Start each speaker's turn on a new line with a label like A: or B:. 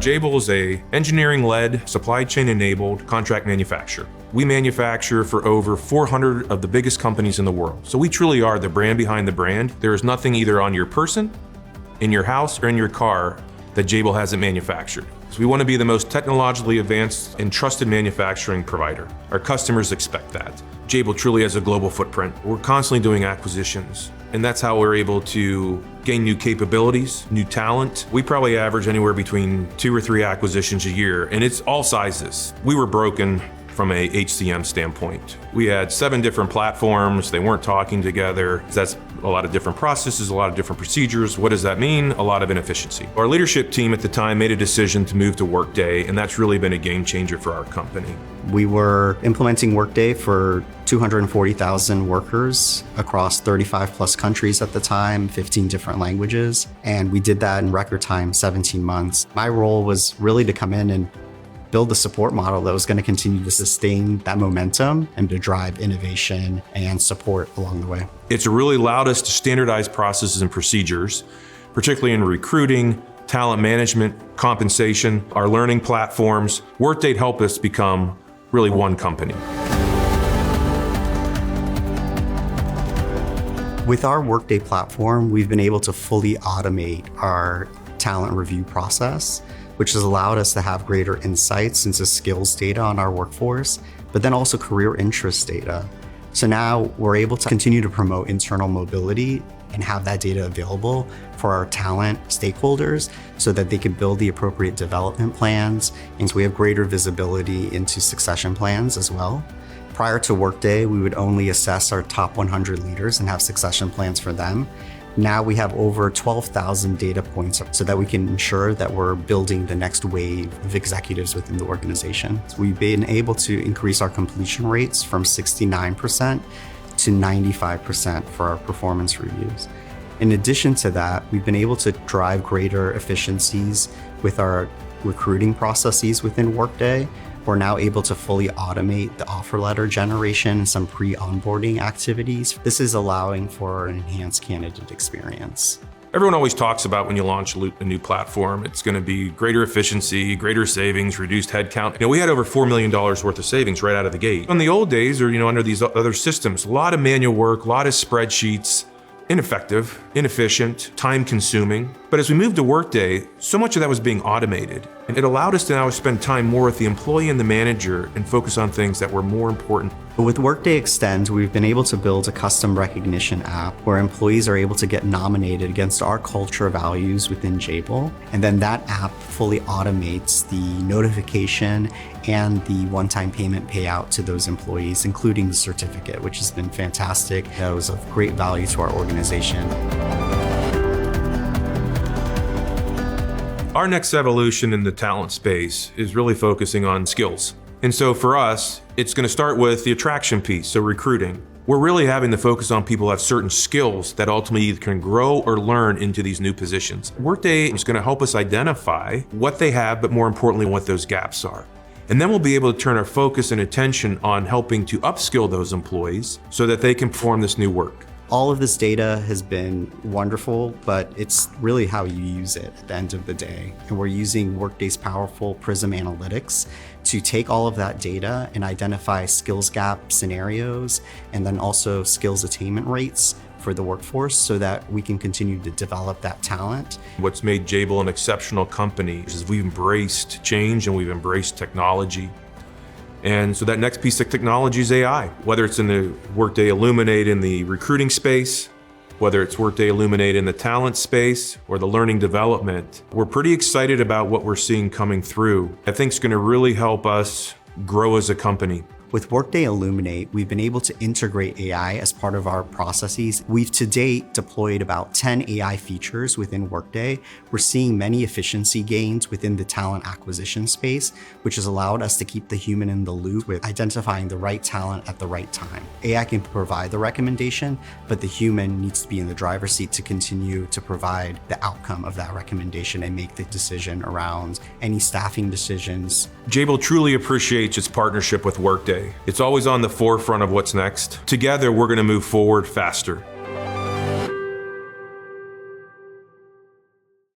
A: Jabil is a engineering-led, supply chain-enabled contract manufacturer. We manufacture for over 400 of the biggest companies in the world. So we truly are the brand behind the brand. There is nothing either on your person, in your house, or in your car that Jabil hasn't manufactured. So we want to be the most technologically advanced and trusted manufacturing provider. Our customers expect that. Jabil truly has a global footprint. We're constantly doing acquisitions, and that's how we're able to gain new capabilities, new talent. We probably average anywhere between 2 or 3 acquisitions a year, and it's all sizes. We were broken from a HCM standpoint. We had 7 different platforms. They weren't talking together. That's a lot of different processes, a lot of different procedures. What does that mean? A lot of inefficiency. Our leadership team at the time made a decision to move to Workday, and that's really been a game changer for our company.
B: We were implementing Workday for 240,000 workers across 35 plus countries at the time, 15 different languages. And we did that in record time, 17 months. My role was really to come in and build a support model that was going to continue to sustain that momentum and to drive innovation and support along the way.
A: It's really allowed us to standardize processes and procedures, particularly in recruiting, talent management, compensation, our learning platforms. Workday helped us become really one company.
B: With our Workday platform, we've been able to fully automate our talent review process, which has allowed us to have greater insights into skills data on our workforce, but then also career interest data. So now we're able to continue to promote internal mobility and have that data available for our talent stakeholders so that they can build the appropriate development plans. And so we have greater visibility into succession plans as well. Prior to Workday, we would only assess our top 100 leaders and have succession plans for them. Now we have over 12,000 data points so that we can ensure that we're building the next wave of executives within the organization. So we've been able to increase our completion rates from 69% to 95% for our performance reviews. In addition to that, we've been able to drive greater efficiencies with our recruiting processes within Workday. We're now able to fully automate the offer letter generation and some pre-onboarding activities. This is allowing for an enhanced candidate experience.
A: Everyone always talks about when you launch a new platform, it's going to be greater efficiency, greater savings, reduced headcount. We had over $4 million worth of savings right out of the gate. In the old days, or under these other systems, a lot of manual work, a lot of spreadsheets, ineffective, inefficient, time-consuming. But as we moved to Workday, so much of that was being automated. And it allowed us to now spend time more with the employee and the manager and focus on things that were more important.
B: But with Workday Extend, we've been able to build a custom recognition app where employees are able to get nominated against our culture values within Jabil. And then that app fully automates the notification and the one-time payment payout to those employees, including the certificate, which has been fantastic. That was of great value to our organization.
A: Our next evolution in the talent space is really focusing on skills. And so for us, it's going to start with the attraction piece, so recruiting. We're really having to focus on people who have certain skills that ultimately can grow or learn into these new positions. Workday is going to help us identify what they have, but more importantly, what those gaps are. And then we'll be able to turn our focus and attention on helping to upskill those employees so that they can perform this new work.
B: All of this data has been wonderful, but it's really how you use it at the end of the day. And we're using Workday's powerful Prism Analytics to take all of that data and identify skills gap scenarios and then also skills attainment rates for the workforce so that we can continue to develop that talent.
A: What's made Jabil an exceptional company is we've embraced change and we've embraced technology. And so that next piece of technology is AI, whether it's in the Workday Illuminate in the recruiting space, whether it's Workday Illuminate in the talent space or the learning development. We're pretty excited about what we're seeing coming through. I think it's going to really help us grow as a company.
B: With Workday Illuminate, we've been able to integrate AI as part of our processes. We've to date deployed about 10 AI features within Workday. We're seeing many efficiency gains within the talent acquisition space, which has allowed us to keep the human in the loop with identifying the right talent at the right time. AI can provide the recommendation, but the human needs to be in the driver's seat to continue to provide the outcome of that recommendation and make the decision around any staffing decisions.
A: Jabil truly appreciates its partnership with Workday. It's always on the forefront of what's next. Together, we're going to move forward faster.